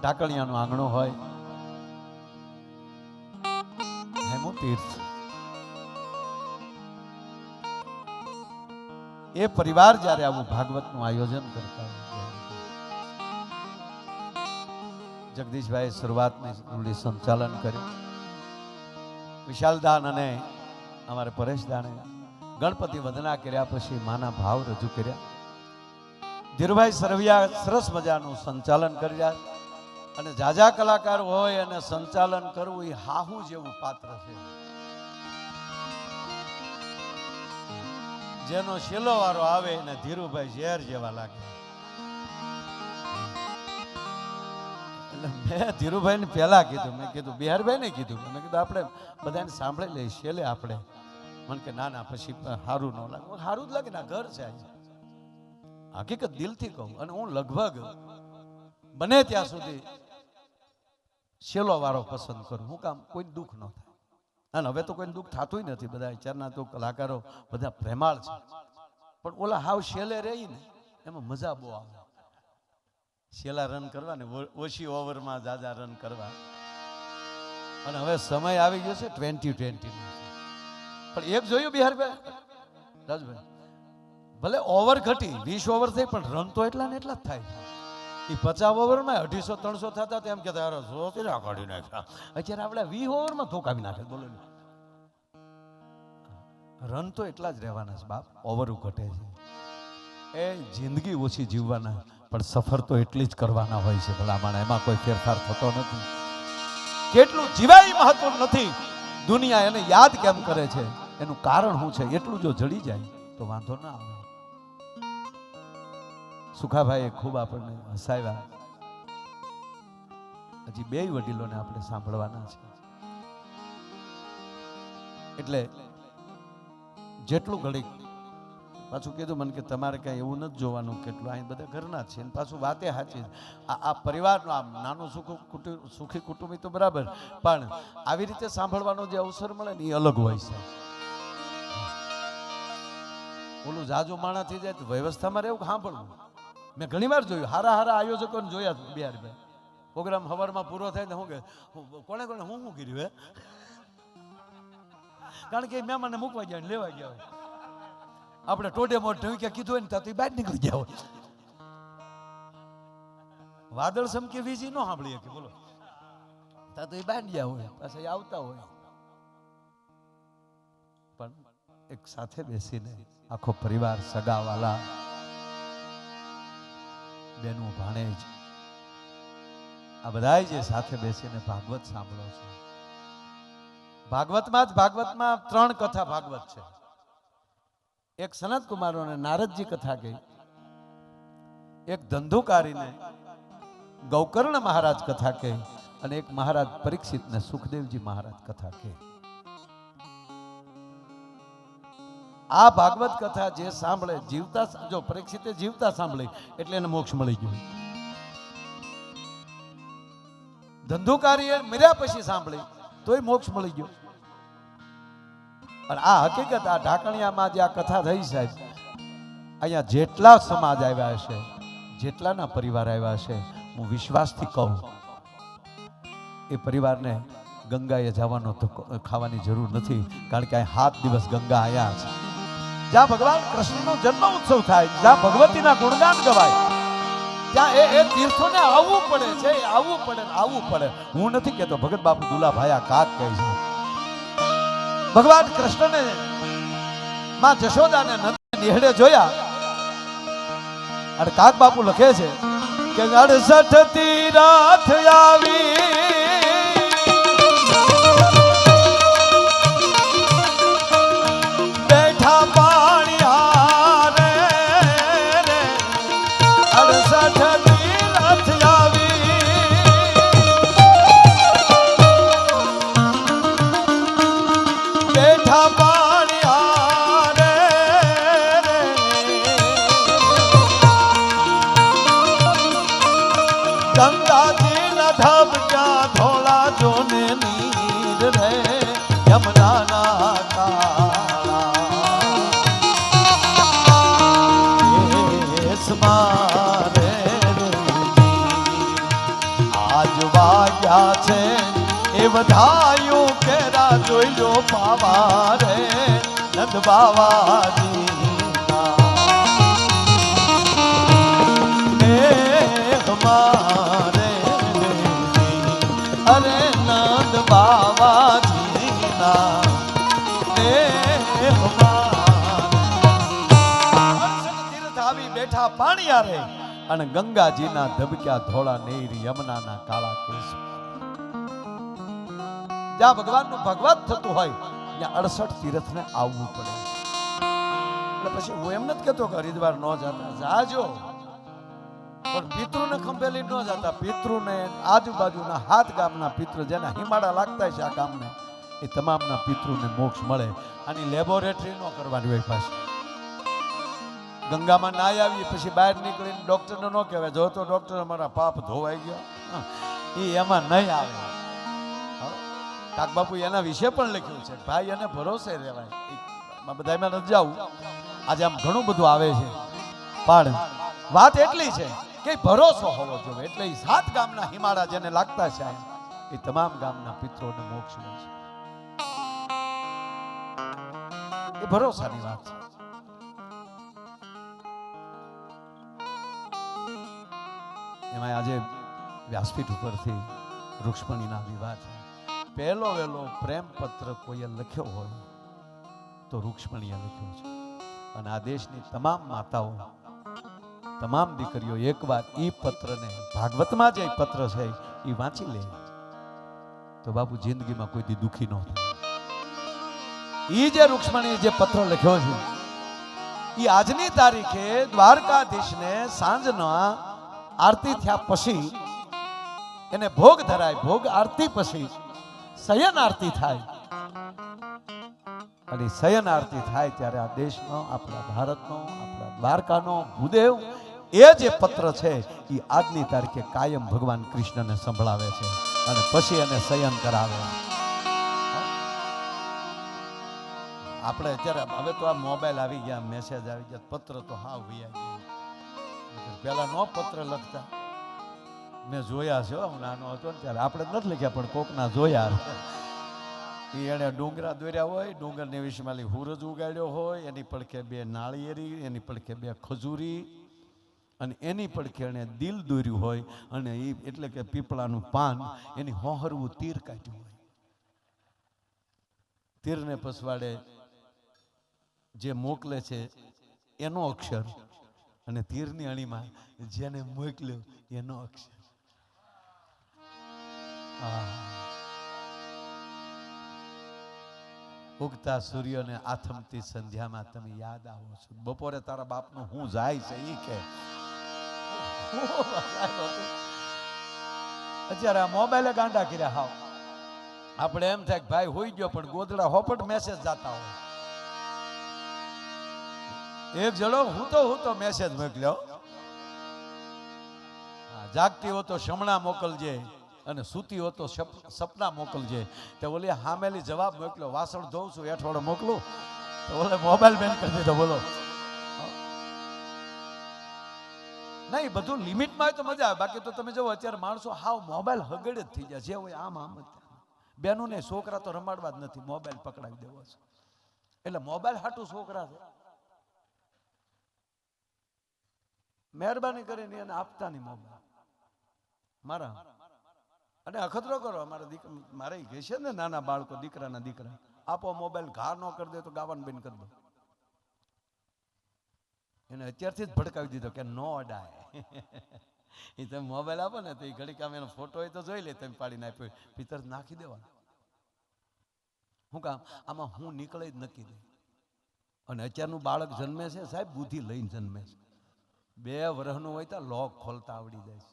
ઢાકણિયાનો આંગણો હોય, હેમુ તીર્થ, એ પરિવાર જ્યારે આવું ભાગવતનું આયોજન કરતા હોય, જગદીશભાઈ શરૂઆતની સંચાલન કર્યું, વિશાલદાન અને અમારે પરેશદાને ગણપતિ વંદના કર્યા, પછી માના ભાવ રજૂ કર્યા, ધીરુભાઈ સરવિયા સરસ મજાનું સંચાલન કર્યા. અને જાજા કલાકાર હોય અને સંચાલન કરવું એ હાહુ જેવું પાત્ર છે, જેનો શેલો વારો આવે અને ધીરુભાઈ ઝેર જેવા લાગે. એટલે મેં ધીરુભાઈ ને પહેલા કીધું, મેં કીધું બિહારભાઈ ને કીધું, મેં કીધું આપણે બધાને સાંભળી લઈએ શેલે આપણે. મને કે ના ના પછી સારું ન લાગે. સારું જ લાગે ને, ઘર છે. હકીકત દિલથી કહું, અને હું લગભગ બને ત્યાં સુધી શેલો વાળો પસંદ કરું. હું કામ કોઈ દુઃખ ન થાય, અને હવે તો કોઈ દુઃખ થતું નથી. બધા વિચારના તો કલાકારો બધા પ્રેમાળ છે, પણ ઓલા હાવ શેલે રહી ને એમાં મજા બહુ આવે. શેલા રન કરવા ને ઓછી ઓવરમાં જાજા રન કરવા. અને હવે સમય આવી ગયો છે 20-20 નો. પણ એક જોયું બિહારભાઈ રાજભાઈ, ભલે ઓવર ઘટી 20 ઓવર થઈ, પણ રન તો એટલા ને એટલા જ થાય. એ 50 ઓવરમાં 250-300 થતા તેમ કહેતા યાર જોતી કાઢી નાખ્યા. અત્યારે આપણે 20 ઓવરમાં ધોકાવી નાખે. બોલો, રન તો એટલા જ રહેવાના છે બાપ, ઓવર ઘટે છે. એ જિંદગી ઓછી જીવવાના, પણ સફર તો એટલી જ કરવાના હોય છે ભલામણ. એમાં કોઈ ફેરફાર થતો નથી. કેટલું જીવાય મહત્વ નથી. દુનિયા એને યાદ કેમ કરે છે, એનું કારણ શું છે, એટલું જો જડી જાય તો વાંધો ના આવે. સુખાભાઈએ ખૂબ આપણને હસાવ્યા. હજી બે વડીલોને આપણે સાંભળવાના છે. એટલે જેટલું ઘડીક પાછું કીધું મને કે તમારે કઈ એવું નથી જોવાનું, કેટલું અહીં બધા ઘરના જ છે. પાછું વાતે સાચી, આ પરિવારનું આમ નાનું સુખી કુટુંબી તો બરાબર, પણ આવી રીતે સાંભળવાનો જે અવસર મળે ને એ અલગ હોય છે. ઓલું જાજુ માણા થઈ જાય તો વ્યવસ્થામાં રહેવું સાંભળવું. મેં ઘણી વાર જોયું, હારા આયોજકોને જોયા બિહારભાઈ. પ્રોગ્રામ સવારમાં પૂરો થાય ને શું કે કોને હું કર્યું હે, કારણ કે મહેમાનને મૂકવા ગયા ને લેવા ગયા હોય. આપણે ટોડે મોટ ઢંક્યા કીધું હોય ને તો બહાર નીકળી ગયા હોય. વાદળ સમકે વીજી ન સાંભળીએ કે બોલો, તો એ બહાર ગયા હોય, પાછા આવતા હોય. પણ એક સાથે બેસીને આખો પરિવાર, સગાવાલા, બેનું, ભાણેજ, આ બધા જે સાથે બેસીને ભાગવત સાંભળો છો. ભાગવતમાં 3 કથા ભાગવત છે. એક સનત કુમારો અને નારદજી કથા ગઈ, એક ધંધુકારીને ગૌકર્ણ મહારાજ કથા કહી, અને એક મહારાજ પરીક્ષિત ને સુખદેવજી મહારાજ કથા કહી. આ ભાગવત કથા જે સાંભળે, જીવતા, જો પરીક્ષિતે જીવતા સાંભળી એટલે એને મોક્ષ મળી ગયો. ધંધુકારીએ મર્યા પછી સાંભળી તોય મોક્ષ મળી ગયો. અને આ હકીકત, આ ઢાકણિયામાં જે આ કથા થઈ સાહેબ, અહીંયા જેટલા સમાજ આવ્યા હશે, જેટલાના પરિવાર આવ્યા હશે, હું વિશ્વાસથી કહું એ પરિવારને ગંગાએ જવાનો તો ખાવાની જરૂર નથી. કારણ કે 7 દિવસ ગંગા આવ્યા છે. જ્યાં ભગવાન કૃષ્ણનો જન્મ ઉત્સવ થાય, જ્યાં ભગવતીના ગુણગાન ગવાય, ત્યાં એ તીર્થોને આવવું પડે છે. આવવું પડે. હું નથી કહેતો, ભગત બાપુ દુલાભાઈ કાક કહે છે. ભગવાન કૃષ્ણને માં જશોદાને નંદ નિહળે જોયા, અને કાક બાપુ લખે છે કે 68 તીરથ આવી ગંગાજી ના ધબક્યા ધોળા જોને નીર રે યમુના ના કાળા મારે વાગ્યા છે એ વધાયું કેરા જોઈ લો પાવા રે નંદ બાવાજી મારે અરે નંદ બાવાજી ના તીર્થ આવી બેઠા પાણીયારે અને ગંગાજીના ધબક્યા ધોળા નેર યમુનાના કાળા કેસ જ્યાં ભગવાનનું ભગવત થતું હોય ત્યાં 68 તીર્થને આવવું પડે. એટલે પછી હું એમ નથી કહેતો કે હરિદ્વાર ન જતા જાજો, પણ પિતૃને ખંભેલી ન જતા. પિતૃને આજુબાજુના 7 ગામના પિતૃ જેના હિમાડા લાગતા છે આ ગામને એ તમામના પિતૃને મોક્ષ મળે. આની લેબોરેટરી ન કરવાની હોય પાછી. ગંગામાં નાઈ આવી પછી બહાર નીકળીને ડોક્ટરને ન કહેવાય જો તો ડોક્ટર અમારા પાપ ધોવાઈ ગયા, એ એમાં નહીં આવે. કાક બાપુ એના વિશે પણ લખ્યું છે ભાઈ એને ભરોસે રહેવાય. બધા એમાં નથી જવું, આજે આમ ઘણું બધું આવે છે, પણ વાત એટલી છે કે ભરોસો હોવો જોઈએ. એટલે 7 ગામના હિમાળા જેને લાગતા છે એ તમામ ગામના પિત્રોને મોક્ષ મળે છે. એ ભરોસાની વાત છે. એમાં આજે વ્યાસપીઠ ઉપરથી રૂક્ષ્મણીના વિવાહ છે. પહેલો વહેલો પ્રેમ પત્ર કોઈએ લખ્યો હોય તો રૂક્ષ્મણીએ લખ્યો છે. અને આ દેશની તમામ માતાઓ, તમામ દીકરીઓ એકવાર એ પત્રને, ભાગવતમાં જે પત્ર છે એ વાંચી લે તો બાપુ જિંદગીમાં કોઈ દી દુખી ન થાય. એ જે રૂક્ષ્મણીએ જે પત્ર લખ્યો છે એ આજની તારીખે દ્વારકાધીશને સાંજના આરતી થયા પછી એને ભોગ ધરાય. ભોગ આરતી પછી શયન આરતી થાય અને શયન આરતી થાય ત્યારે આ દેશનો, આપણા ભારતનો, આપણા દ્વારકાનો ભૂદેવ એ જે પત્ર છે એ આજની તારીખે કાયમ ભગવાન કૃષ્ણને સંભળાવે છે અને પછી એને શયન કરાવે. આપણે અત્યારે હવે તો આ મોબાઈલ આવી ગયા, મેસેજ આવી ગયા, પત્ર તો હાવ વૈયા ગયા. પેલા નો પત્ર લખતા મેં જોયા છે. હું નાનો હતો ને ત્યારે આપણે નથી લખ્યા પણ કોકના જોયા. એને ડુંગરા દોર્યા હોય, ડુંગરની વિશેમાં હુરજ ઉગાડ્યો હોય, એની પડખે 2 નાળિયેરી, એની પડખે 2 ખજૂરી અને એની પડખે એને દિલ દોર્યું હોય અને એ એટલે કે પીપળાનું પાન, એની હોહરવું તીર કાઢ્યું હોય. તીરને પસવાડે જે મોકલે છે એનો અક્ષર અને તીરની અણીમાં જેને મોકલ્યો એનો અક્ષર. ઉગતા સૂર્યને આથમતી સંધ્યામાં તમે યાદ આવો છો. બપોરે તારા બાપનું હું જાય છે ઈ કે અત્યારે આ મોબાઈલે ગાંડા કર્યા. હાવ આપણે એમ થાય કે ભાઈ હોઈ ગયો પણ ગોદડા હોપટ મેસેજ જાતા હોય. એક જણો હું તો મેસેજ મોકલ્યો, જાગતી હો તો શમણા મોકલજે અને સૂતી હો તો સપના મોકલજે. તે ઓલી હામેલી જવાબ મોકલ્યો, વાસણ ધોઉં છું હેઠવાડો મોકલું, તો ઓલે મોબાઈલ બેન કરી દીધો. બોલો નહીં, બધું લિમિટમાં હોય તો મજા આવે. બાકી તો તમે જો અત્યારે માણસો હાવ મોબાઈલ હગડ જ થઈ જાય. જે હોય આમ જ બેનો ને છોકરા તો રમાડવા જ નથી, મોબાઈલ પકડાવી દેવો છે. એટલે મોબાઈલ હાટું છોકરા છે. મહેરબાની કરીને એને આપતા નહીં મોબાઈલ મારા. અને અખતરો કરો અમારા દીકરા, મારે કહે છે ને નાના બાળકો, દીકરાના દીકરા, આપો મોબાઈલ, ઘા ન કરી દે તો ગાવાનું બંધ કરી દો. એને અત્યારથી જ ભડકાવી દીધો કે નો અડાય. એ તમે મોબાઈલ આપો ને તો એ ઘડીક આમ એનો ફોટો હોય તો જોઈ લે, તમે પાડીને આપ્યો ભીતર નાખી દેવાનો. શું કામ આમાં હું નીકળે જ નક્કી નહીં. અને અત્યારનું બાળક જન્મે છે સાહેબ બુદ્ધિ લઈને જન્મે છે. 2 વર્ષનું હોય તો લોક ખોલતા આવડી જાય છે.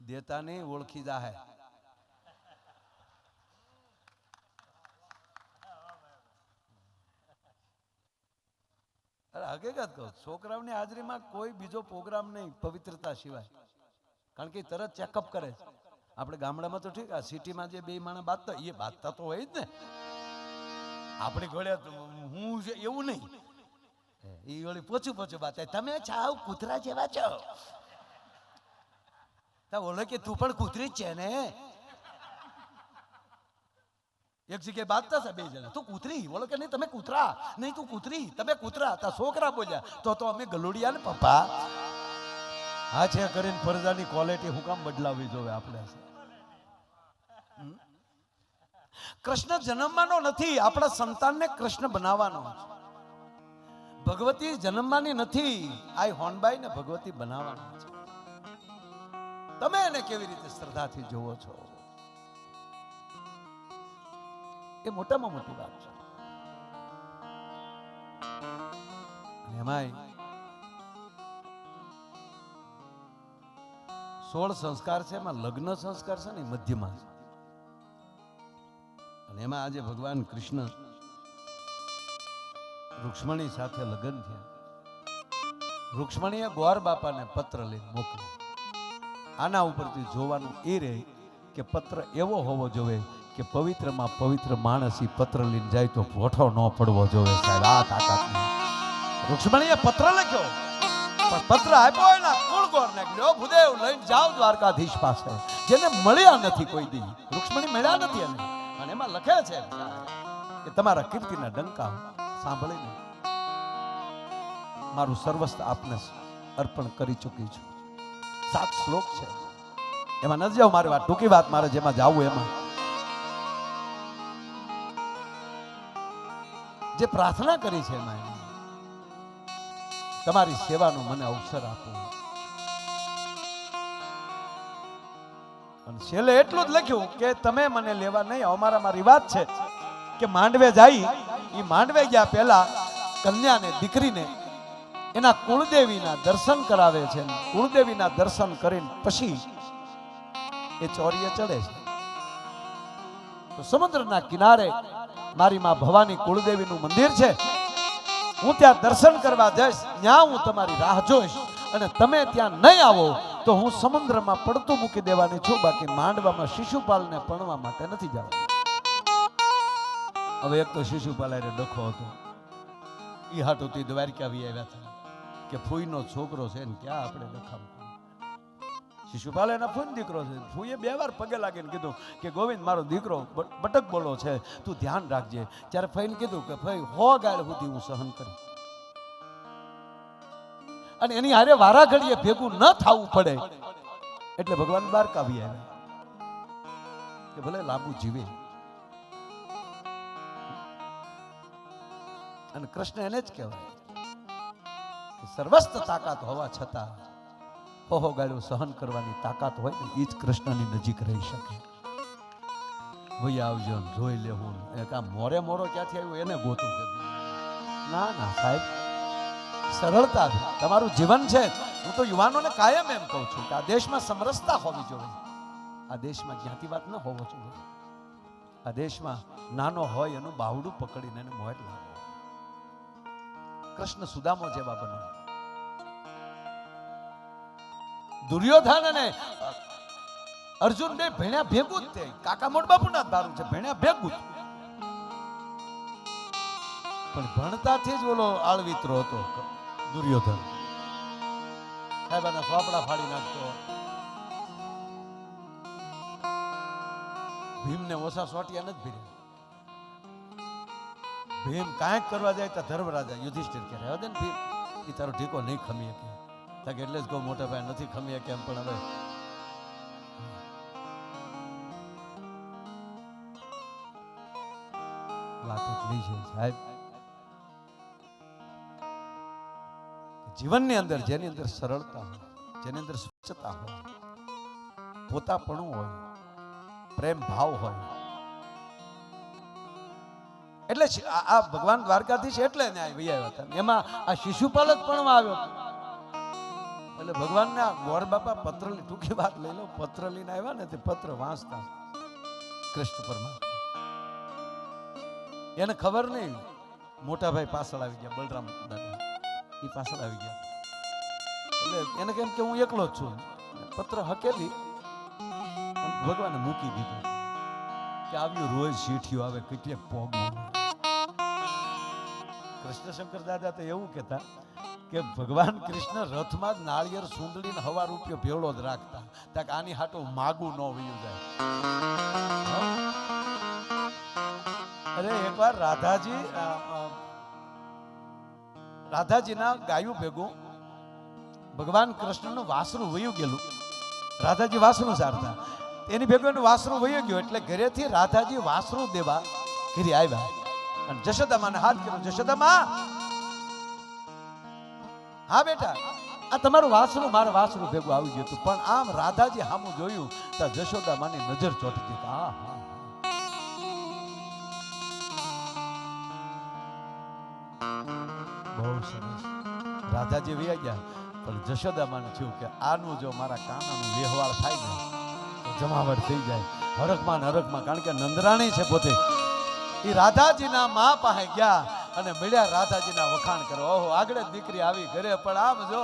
દેતા નહીં ઓળખી જાહે. અરે હકીકત કહો, છોકરાઓની હાજરીમાં કોઈ બીજો પ્રોગ્રામ નહીં પવિત્રતા સિવાય. કારણ કે તરત ચેકઅપ કરે છે. આપણે ગામડામાં તો ઠીક, આ સિટીમાં જે 2 માણસ બાંધતા એ બાંધતા તો હોય જ ને. આપણી ઘોડે હું એવું નહીં, એ વળી પોચું બાત તમે ચાવ કૂતરા જેવા છો. ઓલો કે તું પણ કૂતરી જ છે ને. એક જગ્યાએ બાંધતા હતા બે જણા, તું કૂતરી, બોલો કે નહીં તમે કૂતરા, નહીં તું કૂતરી, તમે કૂતરા. તા છોકરા બોલ્યા તો અમે ગલુડિયા ને પપ્પા. હા છે કરીને ફરજાની ક્વોલિટી હું કામ બદલાવી જોવે આપણે. કૃષ્ણ જન્મવાનો નથી, આપણા સંતાનને કૃષ્ણ બનાવવાનો છે. ભગવતી જન્મવાની નથી, આ હોનબાઈ ને ભગવતી બનાવવાની છે. તમે એને કેવી રીતે શ્રદ્ધાથી જોવો છો એ મોટામાં મોટી વાત છે. એમાંય 16 સંસ્કાર છે, એમાં લગ્ન સંસ્કાર છે ને મધ્યમાં છે. અને એમાં આજે ભગવાન કૃષ્ણ રૂક્ષ્મણી સાથે લગ્ન થયા. રૂક્ષ્મણીએ ગોર બાપાને પત્ર લઈને મોકલ્યો. આના ઉપરથી જોવાનું એ રહે કે પત્ર એવો હોવો જોઈએ કે પવિત્રમાં પવિત્ર માણસ ઈ પત્ર લઈને જાય તો ભોઠો ન પડવો જોઈએ. સાહેબ આ તાકાત નહીં. રૂક્ષ્મણીએ પત્ર લખ્યો, પણ પત્ર આપ્યો એના કુળ ગોર નાખ્યો. ભૂદેવ લઈને જાઓ દ્વારકાધીશ પાસે, જેને મળ્યા નથી કોઈ દી. રૂક્ષ્મણી મળ્યા નથી એને, અને એમાં લખે છે કે તમારા કીર્તિના ડંકા સાંભળીને મારું સર્વસ્વ આપને અર્પણ કરી ચૂકી છું. 7 શ્લોક છે, એમાં નથી જાવ મારી વાત, ટૂંકી વાત મારે જેમાં જાવું એમાં. જે પ્રાર્થના કરી છે એમાં તમારી સેવાનો મને અવસર આપો. અને છેલ્લે એટલું જ લખ્યું કે તમે મને લેવા નહીં. અમારામાં રિવાજ છે કે માંડવે જાય, એ માંડવે ગયા પહેલા કન્યાને દીકરીને એના કુળદેવીના દર્શન કરાવે છે. કુળદેવીના દર્શન કરીને પછી એ ચોરીએ ચડે છે. તો સમુદ્રના કિનારે મારી માં ભવાની કુળદેવીનું મંદિર છે. હું ત્યાં દર્શન કરવા જઈશ, ત્યાં હું તમારી રાહ જોઈશ. અને તમે ત્યાં નહીં આવો તો હું સમુદ્રમાં પડતું મૂકી દેવાની છું. બાકી માંડવામાં શિશુપાલને પણવા માટે નથી જવાનું. હવે એક તો શિશુપાલ અરે ડખો હતો, ઈ હાટુથી દ્વારકા આવી આવ્યા હતા કે ફૂઈનો છોકરો છે ને ક્યાં આપણે ડખામ. શિશુપાલ એના ફૂઈનો દીકરો છે. ફૂઈએ 2 વાર પગે લાગીને કીધું કે ગોવિંદ મારો દીકરો બટક બોલો છે, તું ધ્યાન રાખજે. ત્યારે ફઈને કીધું કે ભાઈ 100 ગાળ સુધી હું સહન કરી, અને એની હારે વારા ઘડીએ ભેગું ન થવું પડે એટલે ભગવાન દ્વારકા આવી આવ્યા કે ભલે લાંબુ જીવે. અને કૃષ્ણ એને જ કહેવાય કે સર્વસ્ત તાકાત હોવા છતાં હોહો ગાળું સહન કરવાની તાકાત હોય ને એ જ કૃષ્ણની નજીક રહી શકે. ભાઈ આવજો જોઈ લેવું, એક આ મોરે મોરો ક્યાંથી આવ્યો એને ગોતું કે ના ના સાહેબ, સરળતા તમારું જીવન છે. હું તો યુવાનોને કાયમ એમ કહું છું કે આ દેશમાં સમરસતા હોવી જોઈએ. આ દેશમાં જ્ઞાતિવાદ ન હોવો જોઈએ. આ દેશમાં નાનો હોય એનું બાવડું પકડીને એને મોઢ લાવો. કૃષ્ણ સુદામો જેવા બનો. દુર્યોધન અને અર્જુન બે ભણ્યા ભેગું જ તે. કાકા મોટ બાપુના જ બારું છે, ભણ્યા ભેગું જ. પણ ભણતાથી જ ઓલો આળવિત્રો હતો દુર્યોધન. સાહેબાના સોપડા ફાડી નાખતો. ભીમને ઓછા સોટિયા નથી ભીર્યા. ભીમ કાંઈક કરવા જાય તો ધર્મરાજા યુધિષ્ઠિર કે રહેવા દે ને ભીમ, એ તારો ઢીકો નહીં ખમી શકે. એટલે જ કહું મોટા ભાઈ નથી ખમી કેમ, પણ હવે વાત એટલી છે સાહેબ, જીવનની અંદર જેની અંદર સરળતા હોય, જેની અંદર સ્વચ્છતા હોય, પોતાપણું હોય, પ્રેમ ભાવ હોય, એટલે આ ભગવાન દ્વારકાધીશ એટલે ન્યાય વૈયા હતા. એમાં આ શિશુપાલ જ પણ આવ્યો. એટલે ભગવાનને આ ગોર બાપા પત્ર, ટૂંકી વાત લઈ લો, પત્ર લઈને આવ્યા ને તે પત્ર વાંચતા કૃષ્ણ પરમાત્મા. એને ખબર નહીં મોટા ભાઈ પાછળ આવી ગયા, બલરામ દાદા એ પાછળ આવી ગયા. એટલે એને કેમ કે હું એકલો જ છું. પત્ર હકેલી ભગવાને મૂકી દીધું કે આવ્યું રોજ શીઠિયું આવે કેટલે પોગ. કૃષ્ણ શંકર દાદા તો એવું કહેતા કે ભગવાન કૃષ્ણ રથમાં જ નાળિયેર સુંદડીને હવા રૂપિયો ભેળો જ રાખતા તાક આની હાટું માગું ન વયું જાય. અરે એકવાર રાધાજીના ગાયું ભેગું ભગવાન કૃષ્ણનું વાસરું વયું ગયેલું. રાધાજી વાસરું સારતા એની ભેગું એનું વાસરું વયું ગયું એટલે ઘરેથી રાધાજી વાસરું દેવા ઘરે આવ્યા અને જશોદામાને હાથ કર્યો. જશોદામા, હા બેટા, આ તમારું વાસરું મારા વાસરું ભેગું આવી ગયું હતું. પણ આમ રાધાજી સામું જોયું તો જશોદામાની નજર ચોંટી. હા હા, બહુ સરસ. રાધાજી વયા ગયા પણ જશોદામાને થયું કે આનું જો મારા કાનાનું વ્યવહાર થાય ને તો જમાવટ થઈ જાય. હરખમાં ને હરખમાં, કારણ કે નંદરાણી છે પોતે. એ રાધાજીના મા પાસે ગયા અને મળ્યા, રાધાજીના વખાણ કરો. ઓહો, આગળ જ દીકરી આવી ઘરે. પણ આમ જો,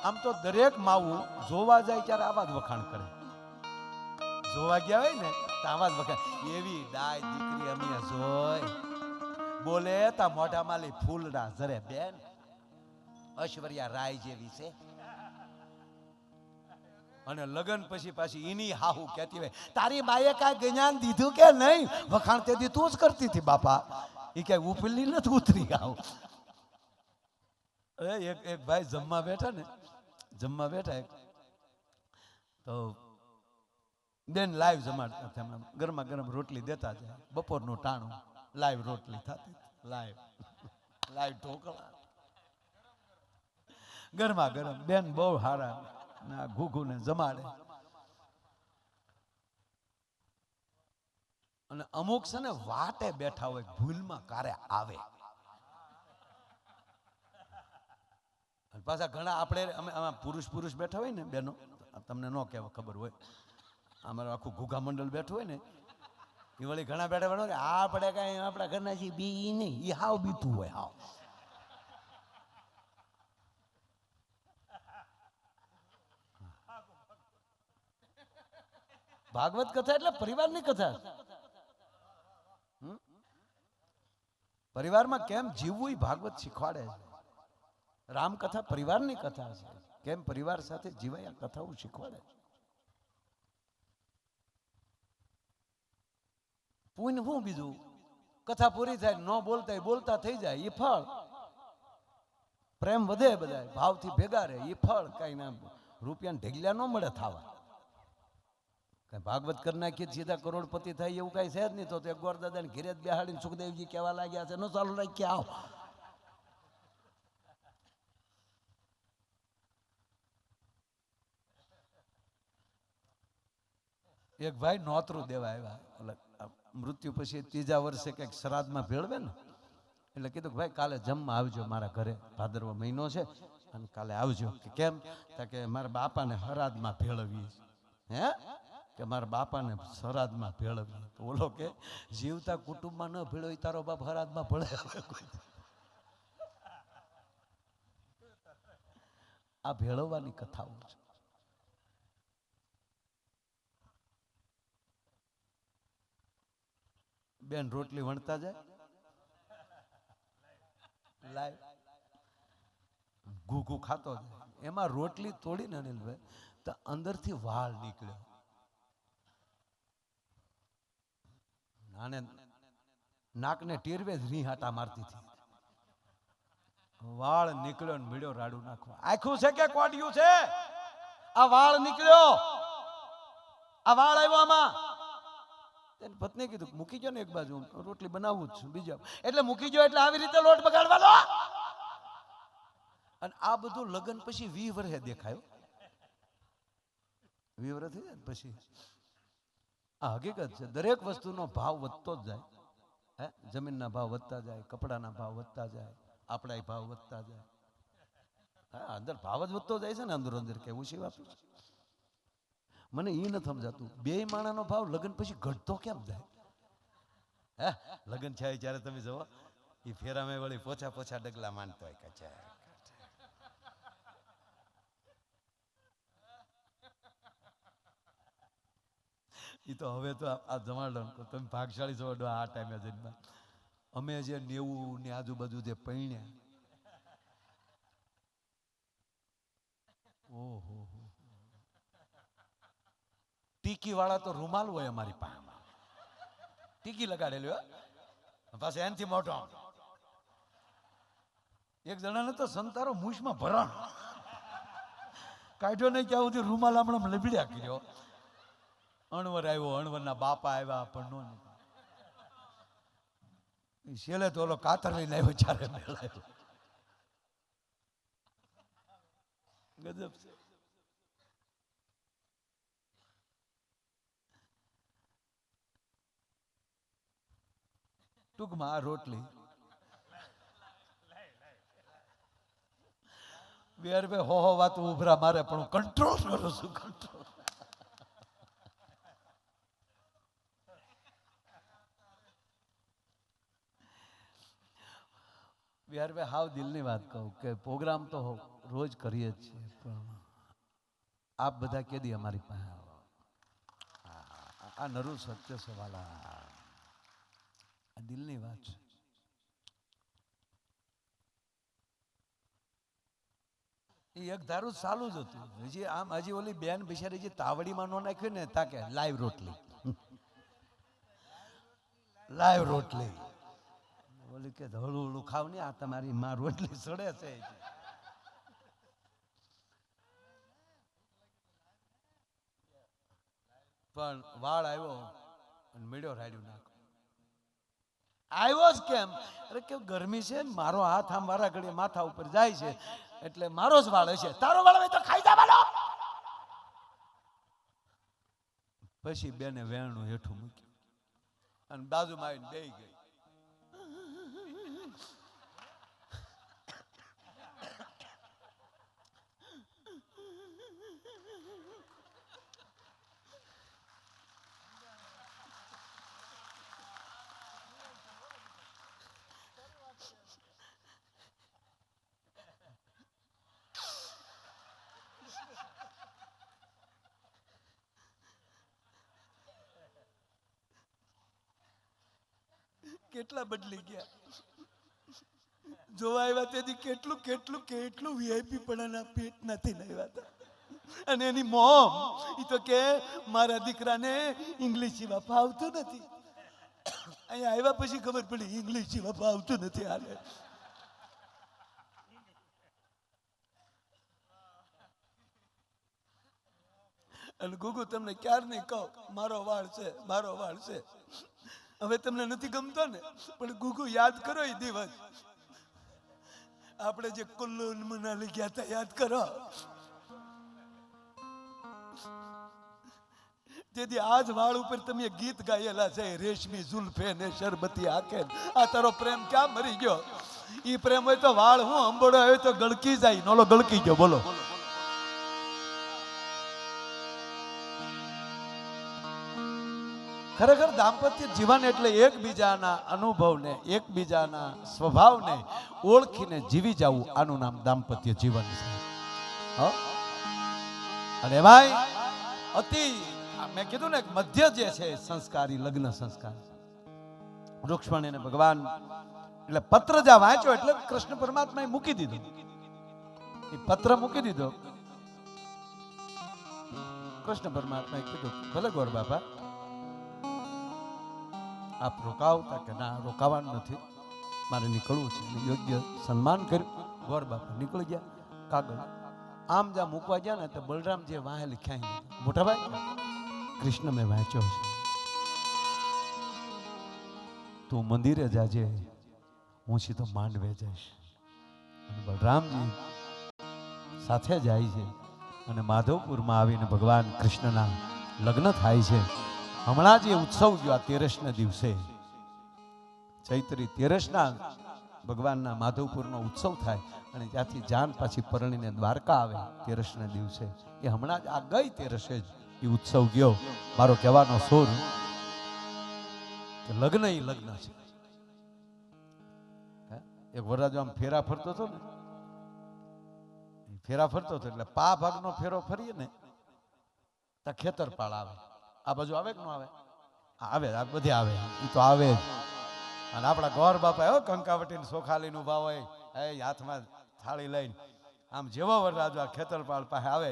આમ તો દરેક માવું જોવા જાય ત્યારે આવા જ વખાણ કરે. જોવા ગયા હોય ને તો આવા જ વખાણ. એવી ડાય દીકરી અમે જોઈ બોલે તા મોઢામાં લી ફૂલડા જરે બેન ઐશ્વર્યા રાય જેવી છે. અને લગન પછી પાછી એની હાહુ કહેતી હોય તારી માએ કાંઈ જ્ઞાન દીધું કે નહીં? વખાણ તેથી તું જ કરતી હતી બાપા. એ કઈ ઉપલી નથી ઉતરી આવું. એક ભાઈ જમવા બેઠા ને, જમવા બેઠા તો બેન લાઈવ જમાડતા, ગરમા ગરમ રોટલી દેતા જાય. બપોરનું ટાણું લાઈવ રોટલી થતી, લાઈવ ઢોકળા ગરમા ગરમ. બેન બહુ હારા ના ઘૂઘુને જમાડે. અને અમુક છે ને વાટે બેઠા હોય, ભૂલમાં કારે આવે. પાછા ઘણા આપણે અમે પુરુષ બેઠા હોય ને બેનો, તમને ન કહેવા ખબર હોય, અમારું આખું ઘૂઘા મંડળ બેઠું હોય ને એ વળી ઘણા બેઠા બેઠા આપણે કઈ આપણા ઘરના છીએ બી નહીં, એ હાવ બીતું હોય. હાવ ભાગવત કથા એટલે પરિવારની કથા. પરિવારમાં કેમ જીવવું એ ભાગવત શીખવાડે છે. રામકથા પરિવારની કથા છે. કેમ પરિવાર સાથે જીવાય આ કથાઓ શીખવાડે છે. પુણ્ય શું બીજું? કથા પૂરી થાય, ન બોલતા થઈ જાય એ ફળ. પ્રેમ વધે, બધા ભાવથી ભેગા રહે એ ફળ. કઈ ના રૂપિયા ઢેગલ્યા ન મળે થાવા. ભાગવત કરી નાખીએ સીધા કરોડપતિ થાય એવું કઈ છે જ નહીં. તો એક ગોરદાદા ને ઘેરે જ બેહાડીને સુખદેવજી કહેવા લાગ્યા છે, નો ચાલુ રાખી આવ. એક ભાઈ નોતરું દેવા આવ્યા, મૃત્યુ પછી ત્રીજા વર્ષે કંઈક શ્રાદ્ધમાં ભેળવે ને, એટલે કીધું કે ભાઈ કાલે જમવા આવજો મારા ઘરે, ભાદરવો મહિનો છે અને કાલે આવજો. કે કેમ? કે મારા બાપાને હરાદમાં ભેળવીએ. હે કે મારા બાપાને હરાદમાં ભેળવીએ. તો ઓલો કે જીવતા કુટુંબમાં ન ભેળવી તારો બાપ હરાદમાં ભળે. આ ભેળવવાની કથાઓ છે. બેન રોટલી વણતા જાય, લાય ઘૂઘું ખાતો જાય. એમાં રોટલી તોડીને અનિલભાઈ તો અંદરથી વાળ નીકળ્યો. આને નાકને ટીરવે જ રીહાટા મારતી હતી. વાળ નીકળ્યો ને મીડ્યો રાડું નાખવા. આખું છે કે કોડિયું છે? આ વાળ નીકળ્યો, આ વાળ આવ્યો આમાં. તેની પત્ની કીધું મૂકી ગયો ને એક બાજુ, રોટલી બનાવું જ છું બીજા. એટલે મૂકી ગયો એટલે આવી રીતે લોટ બગાડવાનો. અને આ બધું લગ્ન પછી 20 વર્ષે દેખાયો. 20 વર્ષ થઈ જાય પછી આ હકીકત છે. દરેક વસ્તુનો ભાવ વધતો જ જાય. હે, જમીનના ભાવ વધતા જાય, કપડાના ભાવ વધતા જાય, આપણા ભાવ વધતા જાય. હા, અંદર ભાવ જ વધતો જાય છે ને અંદર અંદર. કેવું છે બાપુ? મને એ નથી સમજાતું, બે માણાનો ભાવ લગ્ન પછી ઘટતો કેમ જાય? હે, લગ્ન છે જ્યારે તમે જુઓ એ ફેરામાં વળી પોછા ડગલા માનતો હોય. કચા એ તો હવે તો આ જમાડો તમે ભાગશાળી છો આ ટાઈમે જન્મ. અમે જે 90 ની આજુબાજુ જે પૈણ્યા ઓહો, ટીકી વાળા તો રૂમાલ હોય અમારી પાસે, ટીકી લગાડેલી હોય પાછો એનથી મોટો. એક જણાને તો સંતારો મૂછમાં ભરણ કાઢ્યો નહીં ક્યાં સુધી રૂમાલ હમણાં લબડ્યા કર્યો. અણવર આવ્યો, અણવરના બાપા આવ્યા પણ નો છેલ્લે તો ઓલો કાતર લઈને આવ્યો ચારે મેળાયો. ગજબ છે. ટૂંકમાં આ રોટલી બેર બે હો વાત ઉભરા મારે પણ હું કંટ્રોલ કરું છું. કંટ્રોલ બિહાર ભાઈ હાવ દિલની વાત કહું કે પ્રોગ્રામ તો રોજ કરીએ જ છીએ, પણ આપ બધા કેદી અમારી પાસે આવો. આ નરું સત્ય છે વાલા, આ દિલની વાત છે. એ એક ધારું ચાલુ જ હતું. હજી આમ હજી ઓલી બેન બિચારી જે તાવડીમાં નો નાખ્યું ને તાકે લાઈવ રોટલી, લાઈવ રોટલી. ઓલી કે હળું હળું ખાવ ને, આ તમારી માં રોટલી સડે છે. પણ વાળ આવ્યો અને મીડ્યો રાડ્યું નાખ આવ્યો જ કેમ? અરે કે ગરમી છે ને, મારો હાથ આમ વારા ઘડીએ માથા ઉપર જાય છે એટલે મારો જ વાળ હશે. તારો વાળ હોય તો ખાઈ જવાનો. પછી બેને વેણું હેઠું મૂક્યું અને બાજુમાં આવીને બેહી ગઈ. કેટલા બદલી ગયા જોવા આવ્યા તેથી, કેટલું કેટલું કેટલું વીઆઈપી પણાના પેટ નથી આવ્યા હતા. અને એની મોમ ઈ તો કે મારા દીકરાને ઇંગ્લિશ જેવા ફાવતું નથી. અહીંયા આવ્યા પછી ખબર પડી ઇંગ્લિશ જેવા ફાવતું નથી. હાલે અને ગુગુ તમને ક્યાર નહીં કહો મારો વાળ છે, મારો વાળ છે. હવે તમને નથી ગમતો ને, પણ ગુગુ યાદ કરો એ દિવસ આપણે જે કુલ્લુ મનાલી ગયા હતા, યાદ કરો. તેથી આજ વાળ ઉપર તમે ગીત ગાયેલા છે, રેશમી જુલ્ફે ને શરબતી આંખે. આ તારો પ્રેમ ક્યાં મરી ગયો? ઈ પ્રેમ હોય તો વાળ હું અંબોડો હોય તો ગળકી જાય, નોલો ગળકી ગયો. બોલો ખરેખર દાંપત્ય જીવન એટલે એકબીજાના અનુભવને, એકબીજાના સ્વભાવને ઓળખીને જીવી જવું, આનું નામ દાંપત્ય જીવન છે. અને ભાઈ અતિ મેં કીધું ને મધ્ય જે છે સંસ્કારી લગ્ન સંસ્કાર. રૂક્ષ્મણીને ભગવાન એટલે પત્ર જ્યાં વાંચ્યો એટલે કૃષ્ણ પરમાત્માએ મૂકી દીધું. એ પત્ર મૂકી દીધો. કૃષ્ણ પરમાત્માએ કીધું ભલે ગોર બાપા આપ રોકાવતા કે ના રોકાવાનું નથી, મારે નીકળવું છે. યોગ્ય સન્માન કર્યું. ગોર બાપા નીકળી ગયા. કાગળ આમ જ્યાં મૂકવા ગયા ને તો બલરામ જે વાહે લખ્યા, મોટા ભાઈ કૃષ્ણ મેં વાંચ્યો છે, તું મંદિરે જાજે, હું સીધો માંડવે જઈશ. અને બલરામજી સાથે જાય છે અને માધવપુરમાં આવીને ભગવાન કૃષ્ણના લગ્ન થાય છે. હમણાં જે ઉત્સવ ગયો 13ના દિવસે, ચૈત્રી 13ના ભગવાનના માધવપુરનો ઉત્સવ થાય અને ત્યાંથી જાન પાછી પરણીને દ્વારકા આવે 13ના દિવસે. એ હમણાં જ આ ગઈ 13એ જ એ ઉત્સવ ગયો. મારો કહેવાનો સુર કે લગ્ન એ લગ્ન છે. એક વરરાજો આમ ફેરા ફરતો હતો ને, ફેરા ફરતો હતો એટલે પા ભાગનો ફેરો ફરીએ ને તો ખેતરપાળ આવે. આ બાજુ આવે કે ન આવે? આવે, આ બધી આવે, એ તો આવે જ. અને આપણા ગોર બાપા કંકાવટીને સોખા લઈને ઉભા હોય, એ હાથમાં થાળી લઈને આમ જેવો વરરાજો આ ખેતરપાળ પાસે આવે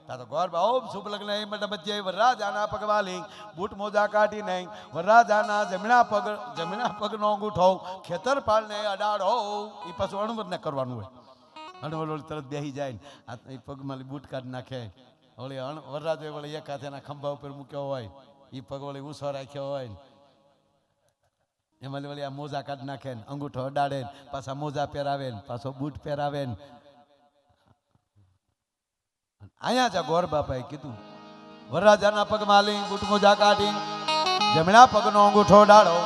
તા તો ગોરબા ઓમ શુભ લગ્ન એ મંડપ મધ્યે વરરાજાના પગવાલી બૂટ મોજા કાઢી નહીં વરરાજાના જમણા પગનો અંગૂઠો ખેતરપાળને અડાડો એ પાછું અણવરને કરવાનું હોય. અણવર ઓલી તરત બેસી જાય ને એ પગમાં બૂટ કાઢી નાખે. ઓલી વરરાજો વળી એક હાથે એના ખંભા ઉપર મૂક્યો હોય એ પગ વળી ઊંસો રાખ્યો હોય એમાં વળી આ મોજા કાઢી નાખે ને અંગૂઠો અડાડે ને પાછા મોજા પહેરાવે ને પાછો બૂટ પહેરાવે ને. અહીંયા જ ગોર બાપાએ કીધું વરરાજાના પગમાં લઈ બૂટ મોજા કાઢી જમણા પગનો અંગૂઠો ડાળો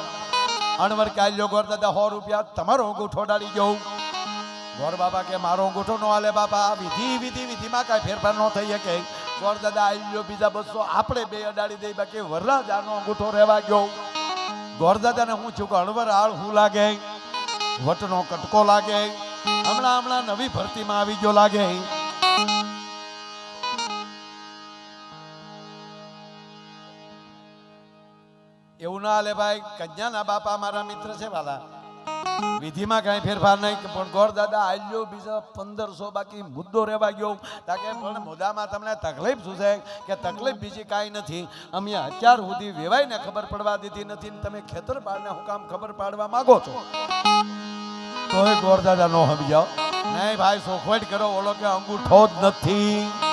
અણવર કાલ્યો ગોર દાદા 100 રૂપિયા તમારો અંગૂઠો ડાળી ગયો. ગોર બાપા કે મારો અંગૂઠો ન હાલે બાપા વિધિમાં કાંઈ ફેરફાર ન થઈ શકે. ગોર દાદા આલ્યો બીજા 200 આપણે બે અડાડી દઈ બાકી વરરાજાનો અંગૂઠો રહેવા ગયો. ગોર દાદાને હું છું કે અણવર આળ હું લાગે વટનો કટકો લાગે હમણાં નવી ભરતીમાં આવી ગયો લાગે. એવું ના હાલે ભાઈ. કન્યાના બાપા મારા મિત્ર છે વાલા વિધિમાં કઈ ફેરફાર નહીં પણ ગોર દાદા આલ્યો બીજા 1500 બાકી મુદ્દો રહેવા ગયો. તાકે પણ મુદ્દામાં તમને તકલીફ શું છે કે તકલીફ બીજી કાંઈ નથી. અમે અત્યાર સુધી વેવાઈને ખબર પડવા દીધી નથી ને તમે ખેતરપાળને હું કામ ખબર પાડવા માંગો છો તોય ગોર દાદા નો સમજાવ નહીં ભાઈ. સોખવટ કરો ઓલો કે અંગૂઠો જ નથી.